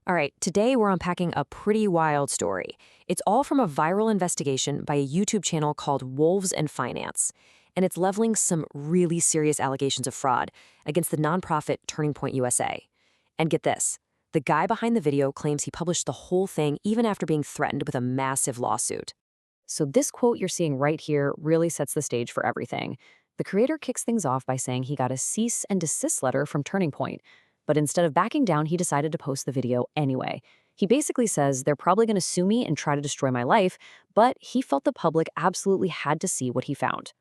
All right, today we're unpacking a pretty wild story. It's all from a viral investigation by a YouTube channel called WolvesAndFinance, and it's leveling some really serious allegations of fraud against the nonprofit Turning Point USA. And get this, the guy behind the video claims he published the whole thing even after being threatened with a massive lawsuit. So this quote you're seeing right here really sets the stage for everything. The creator kicks things off by saying he got a cease and desist letter from Turning Point, but instead of backing down, he decided to post the video anyway. He basically says they're probably going to sue me and try to destroy my life, but he felt the public absolutely had to see what he found.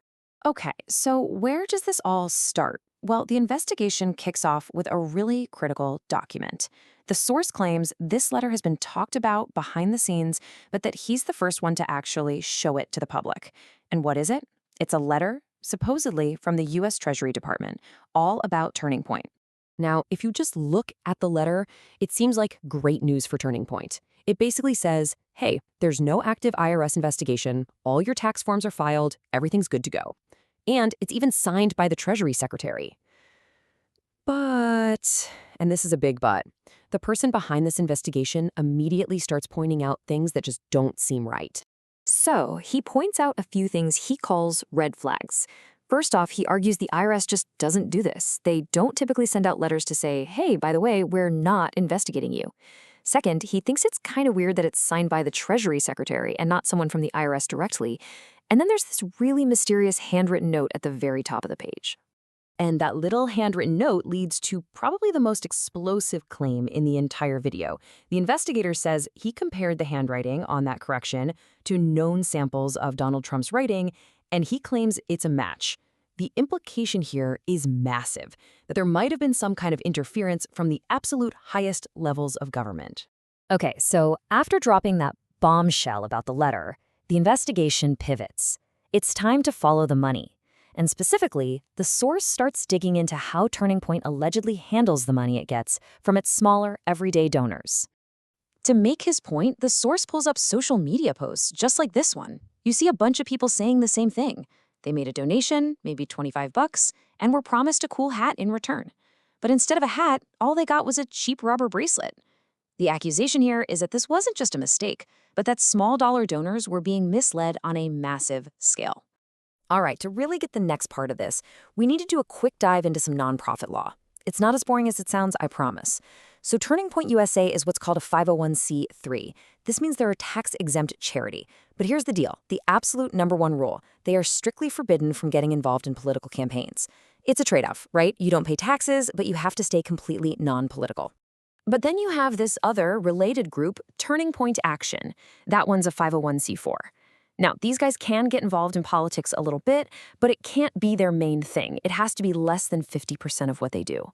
Okay, so where does this all start? Well, the investigation kicks off with a really critical document. The source claims this letter has been talked about behind the scenes, but that he's the first one to actually show it to the public. And what is it? It's a letter, supposedly from the U.S. Treasury Department, all about Turning Point. Now, if you just look at the letter, it seems like great news for Turning Point. It basically says, hey, there's no active IRS investigation, all your tax forms are filed, everything's good to go. And it's even signed by the Treasury Secretary. But, and this is a big but, the person behind this investigation immediately starts pointing out things that just don't seem right. So he points out a few things he calls red flags. First off, he argues the IRS just doesn't do this. They don't typically send out letters to say, hey, by the way, we're not investigating you. Second, he thinks it's kind of weird that it's signed by the Treasury Secretary and not someone from the IRS directly. And then there's this really mysterious handwritten note at the very top of the page. And that little handwritten note leads to probably the most explosive claim in the entire video. The investigator says he compared the handwriting on that correction to known samples of Donald Trump's writing, and he claims it's a match. The implication here is massive, that there might have been some kind of interference from the absolute highest levels of government. Okay, so after dropping that bombshell about the letter, the investigation pivots. It's time to follow the money. And specifically, the source starts digging into how Turning Point allegedly handles the money it gets from its smaller, everyday donors. To make his point, the source pulls up social media posts just like this one. You see a bunch of people saying the same thing. They made a donation, maybe $25, and were promised a cool hat in return. But instead of a hat, all they got was a cheap rubber bracelet. The accusation here is that this wasn't just a mistake, but that small dollar donors were being misled on a massive scale. All right, to really get the next part of this, we need to do a quick dive into some nonprofit law. It's not as boring as it sounds, I promise. So Turning Point USA is what's called a 501c3. This means they're a tax-exempt charity. But here's the deal, the absolute #1 rule. They are strictly forbidden from getting involved in political campaigns. It's a trade-off, right? You don't pay taxes, but you have to stay completely non-political. But then you have this other related group, Turning Point Action. That one's a 501c4. Now, these guys can get involved in politics a little bit, but it can't be their main thing. It has to be less than 50% of what they do.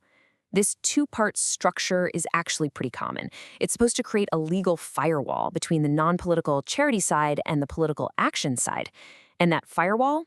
This two-part structure is actually pretty common. It's supposed to create a legal firewall between the non-political charity side and the political action side. And that firewall,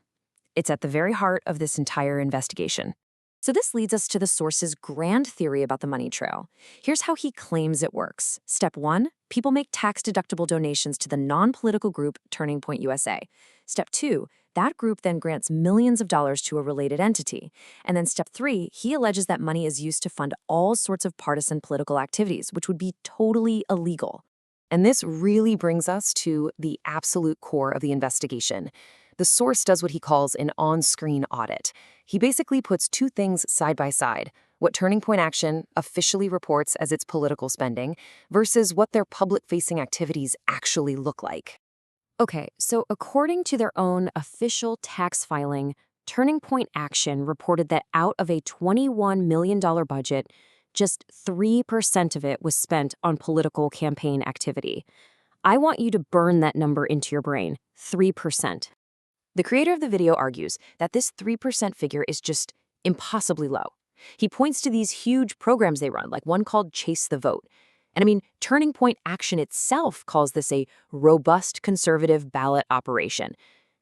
it's at the very heart of this entire investigation. So this leads us to the source's grand theory about the money trail. Here's how he claims it works. Step 1, people make tax-deductible donations to the non-political group Turning Point USA. Step 2, that group then grants millions of dollars to a related entity. And then step 3, he alleges that money is used to fund all sorts of partisan political activities, which would be totally illegal. And this really brings us to the absolute core of the investigation. The source does what he calls an on-screen audit. He basically puts two things side by side, what Turning Point Action officially reports as its political spending versus what their public-facing activities actually look like. Okay, so according to their own official tax filing, Turning Point Action reported that out of a $21 million budget, just 3% of it was spent on political campaign activity. I want you to burn that number into your brain, 3%. The creator of the video argues that this 3% figure is just impossibly low. He points to these huge programs they run, like one called Chase the Vote. And I mean, Turning Point Action itself calls this a robust conservative ballot operation.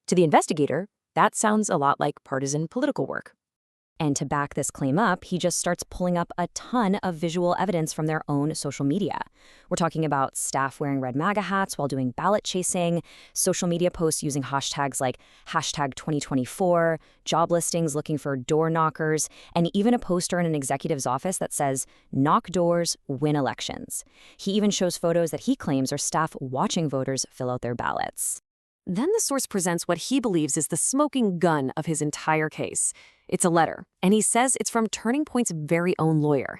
To the investigator, that sounds a lot like partisan political work. And to back this claim up, he just starts pulling up a ton of visual evidence from their own social media. We're talking about staff wearing red MAGA hats while doing ballot chasing, social media posts using hashtags like hashtag 2024, job listings looking for door knockers, and even a poster in an executive's office that says, "Knock doors, win elections." He even shows photos that he claims are staff watching voters fill out their ballots. Then the source presents what he believes is the smoking gun of his entire case. It's a letter, and he says it's from Turning Point's very own lawyer.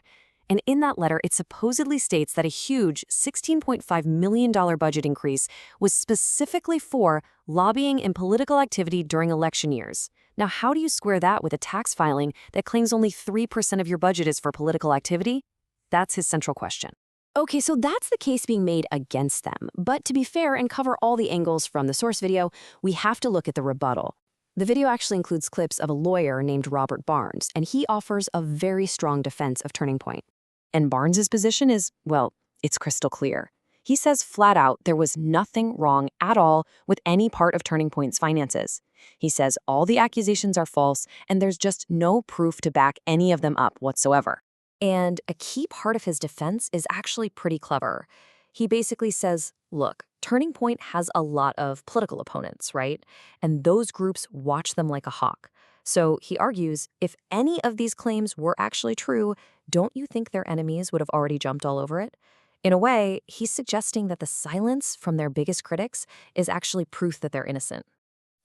And in that letter, it supposedly states that a huge $16.5 million budget increase was specifically for lobbying and political activity during election years. Now, how do you square that with a tax filing that claims only 3% of your budget is for political activity? That's his central question. Okay, so that's the case being made against them. But to be fair and cover all the angles from the source video, we have to look at the rebuttal. The video actually includes clips of a lawyer named Robert Barnes, and he offers a very strong defense of Turning Point. And Barnes's position is, well, it's crystal clear. He says flat out there was nothing wrong at all with any part of Turning Point's finances. He says all the accusations are false, and there's just no proof to back any of them up whatsoever. And a key part of his defense is actually pretty clever. He basically says, look, Turning Point has a lot of political opponents, right? And those groups watch them like a hawk. So he argues, if any of these claims were actually true, don't you think their enemies would have already jumped all over it? In a way, he's suggesting that the silence from their biggest critics is actually proof that they're innocent.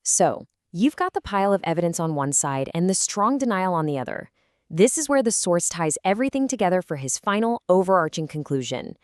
So, you've got the pile of evidence on one side and the strong denial on the other. This is where the source ties everything together for his final, overarching conclusion.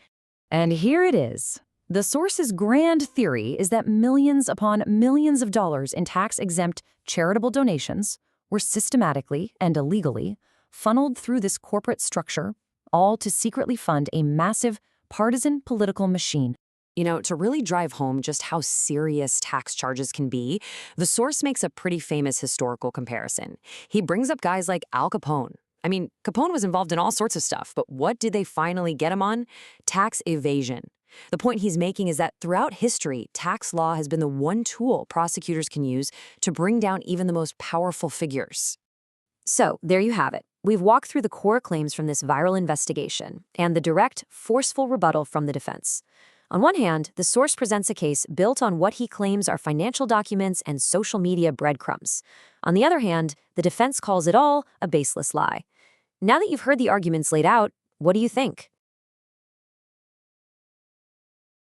And here it is. The source's grand theory is that millions upon millions of dollars in tax-exempt charitable donations were systematically and illegally funneled through this corporate structure, all to secretly fund a massive partisan political machine. You know, to really drive home just how serious tax charges can be, the source makes a pretty famous historical comparison. He brings up guys like Al Capone. I mean, Capone was involved in all sorts of stuff, but what did they finally get him on? Tax evasion. The point he's making is that throughout history, tax law has been the one tool prosecutors can use to bring down even the most powerful figures. So, there you have it. We've walked through the core claims from this viral investigation and the direct, forceful rebuttal from the defense. On one hand, the source presents a case built on what he claims are financial documents and social media breadcrumbs. On the other hand, the defense calls it all a baseless lie. Now that you've heard the arguments laid out, what do you think?